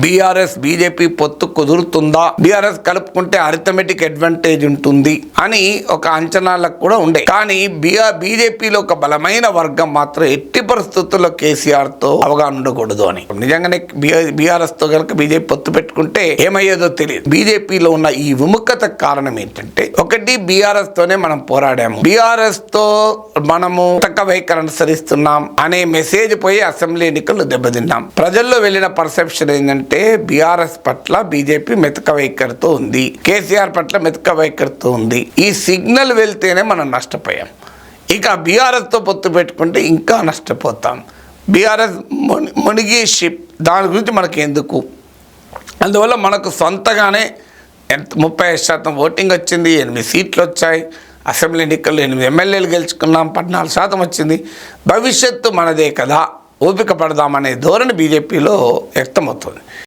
BRS BJP పొత్తు కుదురుతుందా, BRS కలుపుకుంటే అరిథమెటిక్ అడ్వాంటేజ్ ఉంటుంది అని ఒక అంచనాలకు కూడా ఉండే. కానీ బీజేపీలో ఒక బలమైన వర్గం మాత్రం ఎట్టి పరిస్థితుల్లో కేసీఆర్ తో అవగాహన ఉండకూడదు అని. నిజంగానే బీఆర్ఎస్ తో కనుక బీజేపీ పొత్తు పెట్టుకుంటే ఏమయ్యేదో తెలియదు. బీజేపీలో ఉన్న ఈ విముఖత కారణం ఏంటంటే, ఒకటి బీఆర్ఎస్ తోనే మనం పోరాడాము, బీఆర్ఎస్ తో మనము తక్క వైఖరి అనుసరిస్తున్నాం అనే మెసేజ్ పోయి అసెంబ్లీ ఎన్నికల్లో దెబ్బతిన్నాం. ప్రజల్లో వెళ్ళిన పర్సెప్షన్ ఏంటంటే బీఆర్ఎస్ పట్ల బీజేపీ మెతక వైఖరితో ఉంది, కేసీఆర్ పట్ల మెతక వైఖరితో ఉంది. ఈ సిగ్నల్ వెళ్తేనే మనం నష్టపోయాం. ఇక బీఆర్ఎస్తో పొత్తు పెట్టుకుంటే ఇంకా నష్టపోతాం. బీఆర్ఎస్ మునిగి షిప్, దాని గురించి మనకి ఎందుకు? అందువల్ల మనకు సొంతగానే 35% ఓటింగ్ వచ్చింది, 8 సీట్లు వచ్చాయి. అసెంబ్లీ ఎన్నికల్లో 8 ఎమ్మెల్యేలు గెలుచుకున్నాం, 14% వచ్చింది. భవిష్యత్తు మనదే కదా, ఓపిక పడదామనే ధోరణి బీజేపీలో వ్యక్తమవుతుంది.